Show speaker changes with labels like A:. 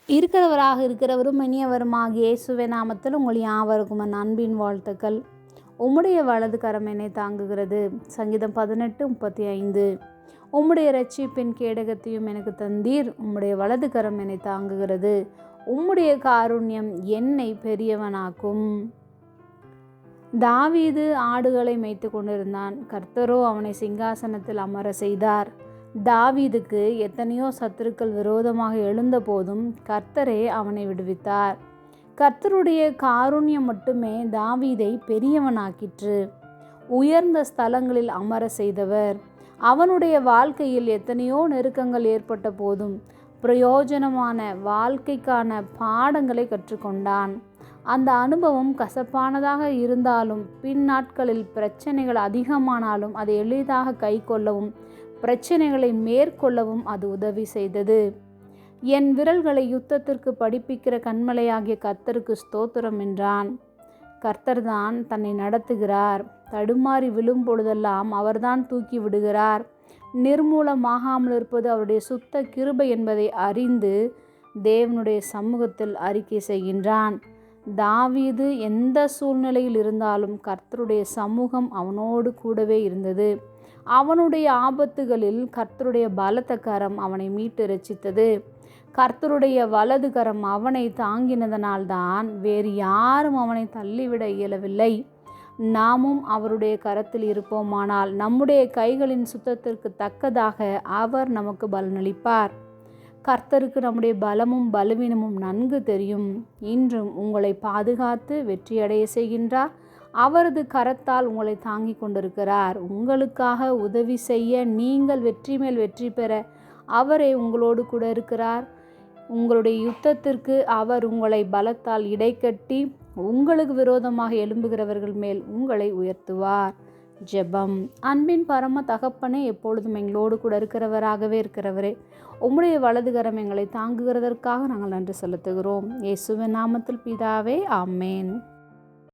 A: இருக்கிறவராக இருக்கிறவரும் இனியவருமாகிய இயேசுவின் நாமத்தில் உங்கள் யாவருக்கும் என் அன்பின் வாழ்த்துக்கள். உம்முடைய வலது கரம் என்னை தாங்குகிறது. சங்கீதம் 18:35. உம்முடைய இரட்சிப்பின் கேடகத்தையும் எனக்கு தந்தீர். உம்முடைய வலது கரம் என்னை தாங்குகிறது. உம்முடைய காருண்யம் என்னை பெரியவனாக்கும். தாவீது ஆடுகளை மேய்த்து கொண்டிருந்தான். கர்த்தரோ அவனை சிங்காசனத்தில் அமர செய்தார். தாவீதுக்கு எத்தனையோ சத்துருக்கள் விரோதமாக எழுந்த போதும் கர்த்தரே அவனை விடுவித்தார். கர்த்தருடைய காருண்யம் மட்டுமே தாவீதை பெரியவனாக்கிற்று. உயர்ந்த ஸ்தலங்களில் அமர செய்தவர். அவனுடைய வாழ்க்கையில் எத்தனையோ நெருக்கங்கள் ஏற்பட்ட போதும் பிரயோஜனமான வாழ்க்கைக்கான பாடங்களை கற்றுக்கொண்டான். அந்த அனுபவம் கசப்பானதாக இருந்தாலும் பின் நாட்களில் பிரச்சனைகள் அதிகமானாலும் அதை எளிதாக கை கொள்ளவும் பிரச்சனைகளை மேற்கொள்ளவும் அது உதவி செய்தது. என் விரல்களை யுத்தத்திற்கு படிப்பிக்கிற கண்மலையாகிய கர்த்தருக்கு ஸ்தோத்திரம் என்றான். கர்த்தர்தான் தன்னை நடத்துகிறார். தடுமாறி விழும் பொழுதெல்லாம் அவர்தான் தூக்கி விடுகிறார். நிர்மூலமாகாமல் இருப்பது அவருடைய சுத்த கிருபை என்பதை அறிந்து தேவனுடைய சமூகத்தில் அறிக்கை செய்கின்றான். தாவீது எந்த சூழ்நிலையில் இருந்தாலும் கர்த்தருடைய சமூகம் அவனோடு கூடவே இருந்தது. அவனுடைய ஆபத்துகளில் கர்த்தருடைய பலத்த கரம் அவனை மீட்டு இரட்சித்தது. கர்த்தருடைய வலது கரம் அவனை தாங்கினதனால்தான் வேறு யாரும் அவனை தள்ளிவிட இயலவில்லை. நாமும் அவருடைய கரத்தில் இருப்போமானால் நம்முடைய கைகளின் சுத்தத்திற்கு தக்கதாக அவர் நமக்கு பலனளிப்பார். கர்த்தருக்கு நம்முடைய பலமும் பலவீனமும் நன்கு தெரியும். இன்றும் உங்களை பாதுகாத்து வெற்றியடைய செய்கின்றார். அவரது கரத்தால் உங்களை தாங்கி கொண்டிருக்கிறார். உங்களுக்காக உதவி செய்ய, நீங்கள் வெற்றி மேல் வெற்றி பெற அவரே உங்களோடு கூட இருக்கிறார். உங்களுடைய யுத்தத்திற்கு அவர் உங்களை பலத்தால் இடைக்கட்டி உங்களுக்கு விரோதமாக எழும்புகிறவர்கள் மேல் உங்களை உயர்த்துவார். ஜெபம். அன்பின் பரம தகப்பனே, எப்பொழுதும் எங்களோடு கூட இருக்கிறவராகவே இருக்கிறவரே, உம்முடைய வலதுகரம் எங்களை தாங்குகிறதற்காக நாங்கள் நன்றி செலுத்துகிறோம். இயேசுவின் நாமத்தில் பிதாவே, ஆமேன்.